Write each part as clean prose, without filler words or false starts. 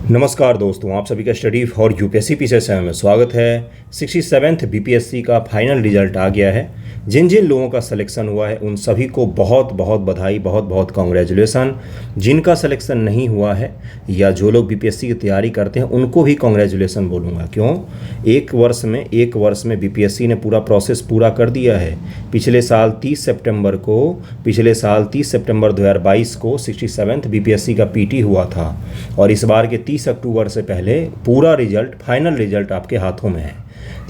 नमस्कार दोस्तों, आप सभी का स्टडी फॉर यूपीएससी पीछे से में स्वागत है। 67th बीपीएससी का फाइनल रिजल्ट आ गया है। जिन जिन लोगों का सिलेक्शन हुआ है उन सभी को बहुत बहुत बधाई, बहुत बहुत कॉन्ग्रेचुलेसन। जिनका सिलेक्शन नहीं हुआ है या जो लोग बीपीएससी की तैयारी करते हैं उनको भी कॉन्ग्रेचुलेसन बोलूँगा। क्यों? एक वर्ष में बीपीएससी ने पूरा प्रोसेस पूरा कर दिया है। पिछले साल 30 सितंबर 2022 को 67th बीपीएससी का पीटी हुआ था और इस बार के 30 अक्टूबर से पहले पूरा रिजल्ट, फाइनल रिजल्ट आपके हाथों में है।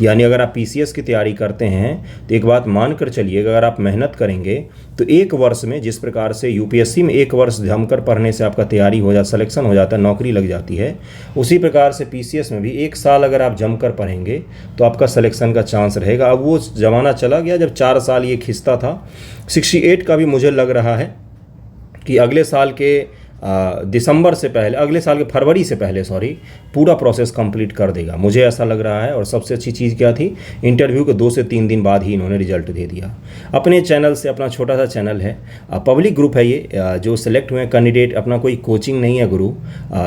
यानी अगर आप पीसीएस की तैयारी करते हैं तो एक बात मान कर चलिएगा, अगर आप मेहनत करेंगे तो एक वर्ष में, जिस प्रकार से यूपीएससी में एक वर्ष जमकर पढ़ने से आपका तैयारी हो जाता, सिलेक्शन हो जाता है, नौकरी लग जाती है, उसी प्रकार से पीसीएस में भी एक साल अगर आप जमकर पढ़ेंगे तो आपका सिलेक्शन का चांस रहेगा। अब वो ज़माना चला गया जब 4 साल ये खिंचता था। 68 का भी मुझे लग रहा है कि अगले साल के फरवरी से पहले पूरा प्रोसेस कंप्लीट कर देगा, मुझे ऐसा लग रहा है। और सबसे अच्छी चीज़ क्या थी, इंटरव्यू के 2 से 3 दिन बाद ही इन्होंने रिजल्ट दे दिया। अपने चैनल से, अपना छोटा सा चैनल है, पब्लिक ग्रुप है ये, जो सिलेक्ट हुए कैंडिडेट, अपना कोई कोचिंग नहीं है गुरु,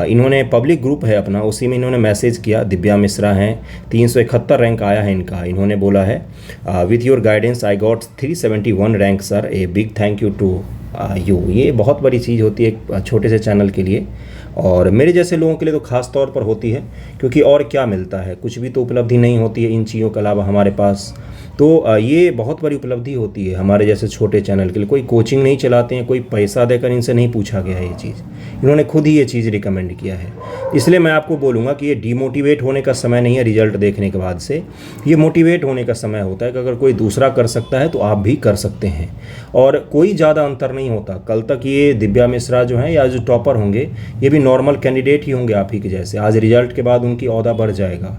इन्होंने पब्लिक ग्रुप है अपना, उसी में इन्होंने मैसेज किया। दिव्या मिश्रा हैं, 371 रैंक आया है इनका। इन्होंने बोला है, with your guidance I got 371 rank sir, a big thank you to you. ये बहुत बड़ी चीज़ होती है एक छोटे से चैनल के लिए, और मेरे जैसे लोगों के लिए तो ख़ास तौर पर होती है, क्योंकि और क्या मिलता है, कुछ भी तो उपलब्धि नहीं होती है इन चीज़ों के अलावा हमारे पास। तो ये बहुत बड़ी उपलब्धि होती है हमारे जैसे छोटे चैनल के लिए। कोई कोचिंग नहीं चलाते हैं, कोई पैसा देकर इनसे नहीं पूछा गया है ये चीज़, इन्होंने खुद ही ये चीज़ रिकमेंड किया है। इसलिए मैं आपको बोलूँगा कि ये डिमोटिवेट होने का समय नहीं है रिजल्ट देखने के बाद से, ये मोटिवेट होने का समय होता है कि अगर कोई दूसरा कर सकता है तो आप भी कर सकते हैं। और कोई ज़्यादा अंतर नहीं होता। कल तक ये दिव्या मिश्रा जो हैं या जो टॉपर होंगे, ये भी नॉर्मल कैंडिडेट ही होंगे आप ही के जैसे। आज रिजल्ट के बाद उनकी ओहदा बढ़ जाएगा।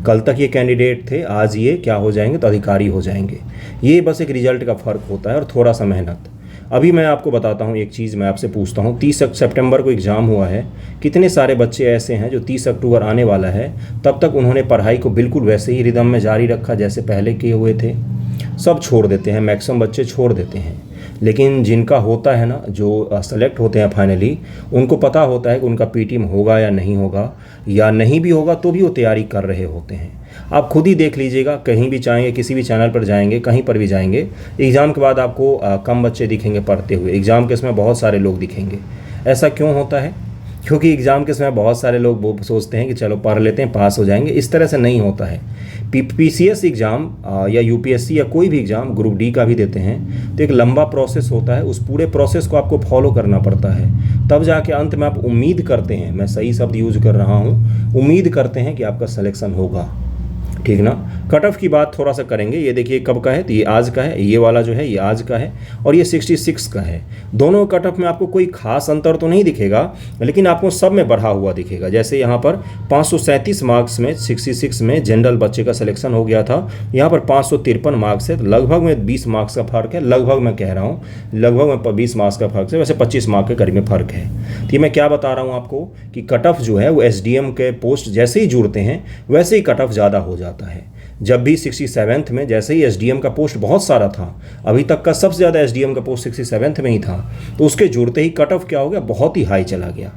कल तक ये कैंडिडेट थे, आज ये क्या हो जाएंगे, तो अधिकारी हो जाएंगे। ये बस एक रिजल्ट का फ़र्क होता है और थोड़ा सा मेहनत। अभी मैं आपको बताता हूँ एक चीज़, मैं आपसे पूछता हूँ, 30 सितंबर को एग्ज़ाम हुआ है, कितने सारे बच्चे ऐसे हैं जो 30 अक्टूबर आने वाला है तब तक उन्होंने पढ़ाई को बिल्कुल वैसे ही रिदम में जारी रखा जैसे पहले किए हुए थे। सब छोड़ देते हैं, मैक्सिमम बच्चे छोड़ देते हैं। लेकिन जिनका होता है ना, जो सेलेक्ट होते हैं फाइनली, उनको पता होता है कि उनका पीटी में होगा या नहीं होगा, या नहीं भी होगा तो भी वो तैयारी कर रहे होते हैं। आप खुद ही देख लीजिएगा, कहीं भी चाहेंगे, किसी भी चैनल पर जाएंगे, कहीं पर भी जाएंगे, एग्ज़ाम के बाद आपको कम बच्चे दिखेंगे पढ़ते हुए, एग्ज़ाम के समय बहुत सारे लोग दिखेंगे। ऐसा क्यों होता है? क्योंकि एग्ज़ाम के समय बहुत सारे लोग वो सोचते हैं कि चलो पढ़ लेते हैं, पास हो जाएंगे। इस तरह से नहीं होता है। पीसीएस एग्ज़ाम या यूपीएससी या कोई भी एग्ज़ाम, ग्रुप डी का भी देते हैं, तो एक लंबा प्रोसेस होता है। उस पूरे प्रोसेस को आपको फॉलो करना पड़ता है, तब जाके अंत में आप उम्मीद करते हैं, मैं सही शब्द यूज़ कर रहा हूँ, उम्मीद करते हैं कि आपका सिलेक्शन होगा। ठीक ना? कट ऑफ की बात थोड़ा सा करेंगे। ये देखिए कब का है, तो ये आज का है, ये वाला जो है ये आज का है, और ये 66 का है। दोनों कट ऑफ में आपको कोई खास अंतर तो नहीं दिखेगा, लेकिन आपको सब में बढ़ा हुआ दिखेगा। जैसे यहाँ पर 537 मार्क्स में 66 में जनरल बच्चे का सिलेक्शन हो गया था, यहाँ पर 553 मार्क्स है, तो लगभग में 20 मार्क्स का फ़र्क है। लगभग मैं कह रहा हूँ, लगभग में 20 मार्क्स का फ़र्क है, वैसे 25 मार्क के करीब में फ़र्क है। तो ये मैं क्या बता रहा हूँ आपको कि कट ऑफ जो है वो एसडीएम के पोस्ट जैसे ही जुड़ते हैं वैसे ही कट ऑफ ज़्यादा हो जाता है। जब भी 67th में जैसे ही एसडीएम का पोस्ट बहुत सारा था, अभी तक का सबसे ज़्यादा एसडीएम का पोस्ट 67th में ही था, तो उसके जुड़ते ही कट ऑफ क्या हो गया, बहुत ही हाई चला गया।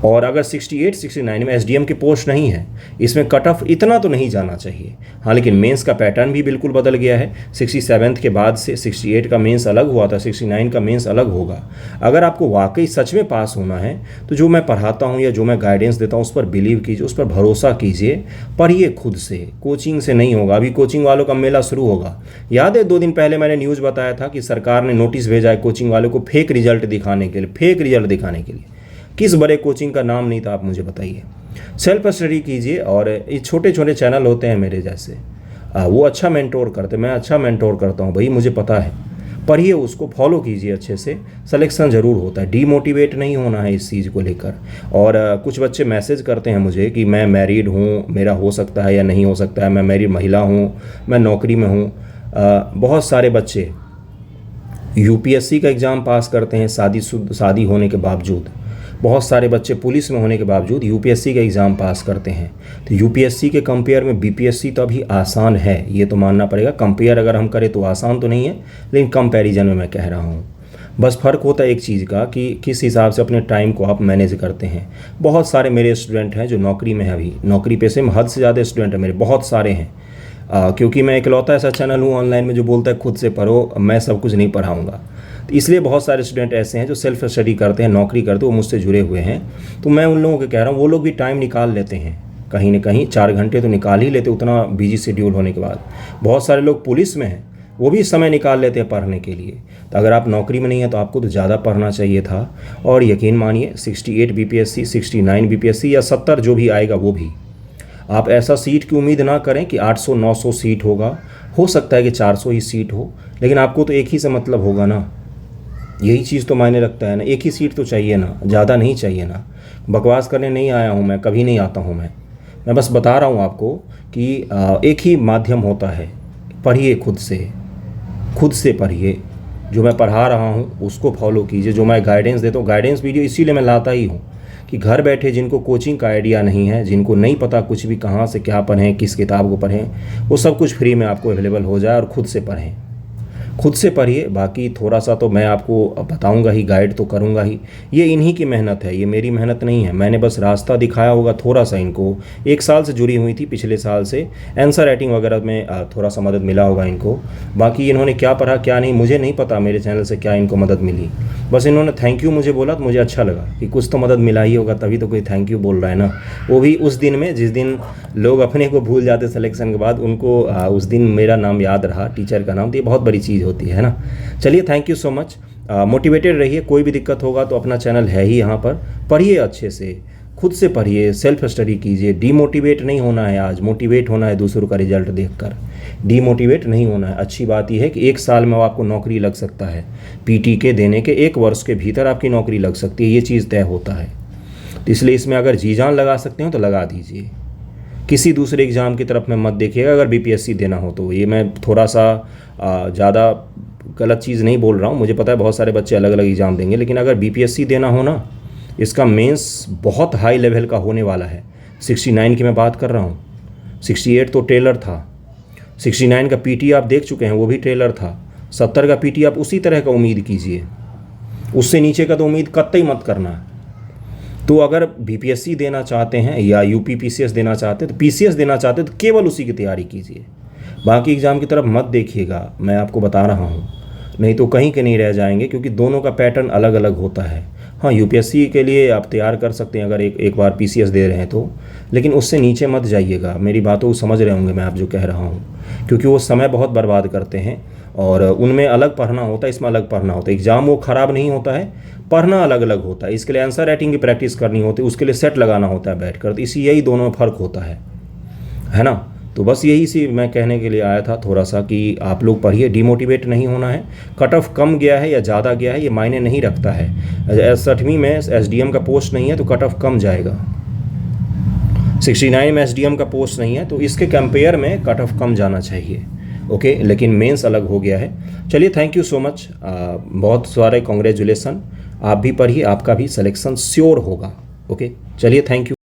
और अगर 68, 69 में एसडीएम की पोस्ट नहीं है, इसमें कट ऑफ इतना तो नहीं जाना चाहिए। हाँ, लेकिन मेंस का पैटर्न भी बिल्कुल बदल गया है। 67th के बाद से 68 का मेंस अलग हुआ था, 69 का मेंस अलग होगा। अगर आपको वाकई सच में पास होना है तो जो मैं पढ़ाता हूँ या जो मैं गाइडेंस देता हूँ उस पर बिलीव कीजिए, उस पर भरोसा कीजिए, पढ़िए खुद से, कोचिंग से नहीं होगा। अभी कोचिंग वालों का मेला शुरू होगा। याद है 2 दिन पहले मैंने न्यूज़ बताया था कि सरकार ने नोटिस भेजा है कोचिंग वालों को फेक रिजल्ट दिखाने के लिए। किस बड़े कोचिंग का नाम नहीं था, आप मुझे बताइए। सेल्फ स्टडी कीजिए, और ये छोटे छोटे चैनल होते हैं मेरे जैसे, वो अच्छा मेंटोर करते, मैं अच्छा मेंटोर करता हूँ भाई, मुझे पता है। पढ़िए, उसको फॉलो कीजिए अच्छे से, सिलेक्शन ज़रूर होता है। डीमोटिवेट नहीं होना है इस चीज़ को लेकर। और कुछ बच्चे मैसेज करते हैं मुझे कि मैं मैरिड हूँ, मेरा हो सकता है या नहीं हो सकता है, मैं मैरिड महिला हूँ, मैं नौकरी में हूँ। बहुत सारे बच्चे यूपीएससी का एग्ज़ाम पास करते हैं शादी होने के बावजूद। बहुत सारे बच्चे पुलिस में होने के बावजूद यूपीएससी का एग्ज़ाम पास करते हैं। तो यूपीएससी के कंपेयर में बीपीएससी तो अभी आसान है, ये तो मानना पड़ेगा। कंपेयर अगर हम करें तो आसान तो नहीं है, लेकिन कंपैरिजन में मैं कह रहा हूँ। बस फ़र्क होता है एक चीज़ का कि किस हिसाब से अपने टाइम को आप मैनेज करते हैं। बहुत सारे मेरे स्टूडेंट हैं जो नौकरी में हैं, अभी नौकरी पेशे में हद से ज़्यादा स्टूडेंट हैं मेरे, बहुत सारे हैं। क्योंकि मैं इकलौता ऐसा चैनल हूँ ऑनलाइन में जो बोलता है खुद से पढ़ो, मैं सब कुछ नहीं पढ़ाऊँगा। तो इसलिए बहुत सारे स्टूडेंट ऐसे हैं जो सेल्फ स्टडी करते हैं, नौकरी करते हैं, वो मुझसे जुड़े हुए हैं। तो मैं उन लोगों को कह रहा हूँ, वो लोग भी टाइम निकाल लेते हैं, कहीं ना कहीं 4 घंटे तो निकाल ही लेते, उतना बिजी शेड्यूल होने के बाद। बहुत सारे लोग पुलिस में हैं, वो भी समय निकाल लेते हैं पढ़ने के लिए। तो अगर आप नौकरी में नहीं हैं तो आपको तो ज़्यादा पढ़ना चाहिए था। और यकीन मानिए 68 बीपीएससी, 69 बीपीएससी या 70 जो भी आएगा वो भी, आप ऐसा सीट की उम्मीद ना करें कि 800-900 सीट होगा। हो सकता है कि 400 ही सीट हो, लेकिन आपको तो एक ही से मतलब होगा ना। यही चीज़ तो मायने रखता है ना, एक ही सीट तो चाहिए ना, ज़्यादा नहीं चाहिए ना। बकवास करने नहीं आया हूँ मैं, कभी नहीं आता हूँ मैं बस बता रहा हूँ आपको कि एक ही माध्यम होता है, पढ़िए खुद से पढ़िए। जो मैं पढ़ा रहा हूँ उसको फॉलो कीजिए, जो मैं गाइडेंस देता हूँ, गाइडेंस वीडियो इसीलिए मैं लाता ही हूँ कि घर बैठे जिनको कोचिंग का आइडिया नहीं है, जिनको नहीं पता कुछ भी कहाँ से क्या पढ़ें, किस किताब को पढ़ें, वो सब कुछ फ्री में आपको अवेलेबल हो जाए। और खुद से पढ़ें, खुद से पढ़िए। बाकी थोड़ा सा तो मैं आपको बताऊंगा ही, गाइड तो करूंगा ही। ये इन्हीं की मेहनत है, ये मेरी मेहनत नहीं है। मैंने बस रास्ता दिखाया होगा थोड़ा सा इनको। 1 साल से जुड़ी हुई थी, पिछले साल से आंसर राइटिंग वगैरह में थोड़ा सा मदद मिला होगा इनको। बाकी इन्होंने क्या पढ़ा क्या नहीं मुझे नहीं पता, मेरे चैनल से क्या इनको मदद मिली। बस इन्होंने थैंक यू मुझे बोला तो मुझे अच्छा लगा कि कुछ तो मदद मिला ही होगा, तभी तो कोई थैंक यू बोल रहा है ना। वो भी उस दिन में जिस दिन लोग अपने को भूल जाते सिलेक्शन के बाद, उनको उस दिन मेरा नाम याद रहा, टीचर का नाम। तो ये बहुत बड़ी चीज़ होती है ना। चलिए, thank you so much. Motivated रहिए। कोई भी दिक्कत होगा तो अपना चैनल है ही यहाँ पर, पढ़िए अच्छे से, खुद से पढ़िए, सेल्फ स्टडी कीजिए। डीमोटिवेट नहीं होना है, आज मोटिवेट होना है दूसरों का रिजल्ट देखकर, डीमोटिवेट नहीं होना है। अच्छी बात यह है कि 1 साल में आपको नौकरी लग सकता है, पीटी के देने के 1 वर्ष के भीतर आपकी नौकरी लग सकती है, ये चीज़ तय होता है। तो इसलिए इसमें अगर जी जान लगा सकते हो तो लगा दीजिए। किसी दूसरे एग्ज़ाम की तरफ में मत देखिएगा अगर बीपीएससी देना हो तो। ये मैं थोड़ा सा ज़्यादा गलत चीज़ नहीं बोल रहा हूँ, मुझे पता है बहुत सारे बच्चे अलग अलग एग्ज़ाम देंगे, लेकिन अगर बीपीएससी देना हो ना, इसका मेंस बहुत हाई लेवल का होने वाला है। 69 की मैं बात कर रहा हूँ, 68 तो ट्रेलर था, 69 का पीटी आप देख चुके हैं, वो भी ट्रेलर था। 70 का पीटी आप उसी तरह का उम्मीद कीजिए, उससे नीचे का तो उम्मीद कतई मत करना। तो अगर बीपीएससी देना चाहते हैं या यूपी पीसीएस देना चाहते हैं, तो पीसीएस देना चाहते हैं तो केवल उसी की तैयारी कीजिए, बाकी एग्ज़ाम की तरफ मत देखिएगा, मैं आपको बता रहा हूँ। नहीं तो कहीं के नहीं रह जाएंगे, क्योंकि दोनों का पैटर्न अलग अलग होता है। हाँ, यूपीएससी के लिए आप तैयार कर सकते हैं अगर एक बार पीसीएस दे रहे हैं तो, लेकिन उससे नीचे मत जाइएगा। मेरी बातों को समझ रहे होंगे मैं आप जो कह रहा हूँ, क्योंकि वो समय बहुत बर्बाद करते हैं और उनमें अलग पढ़ना होता है, इसमें अलग पढ़ना होता है। एग्ज़ाम वो ख़राब नहीं होता है, पढ़ना अलग अलग होता है। इसके लिए आंसर राइटिंग की प्रैक्टिस करनी होती है, उसके लिए सेट लगाना होता है बैठकर। तो यही दोनों में फ़र्क होता है ना। तो बस यही सी मैं कहने के लिए आया था थोड़ा सा कि आप लोग पढ़िए, डिमोटिवेट नहीं होना है। कट ऑफ कम गया है या ज़्यादा गया है ये मायने नहीं रखता है। 60वीं में एसडीएम का पोस्ट नहीं है तो कट ऑफ कम जाएगा, 69 में एसडीएम का पोस्ट नहीं है तो इसके कंपेयर में कट ऑफ कम जाना चाहिए। ओके, लेकिन मेंस अलग हो गया है। चलिए, थैंक यू सो मच, बहुत सारे कॉन्ग्रेचुलेसन। आप भी पढ़िए, आपका भी सिलेक्शन श्योर होगा। ओके, चलिए, थैंक यू।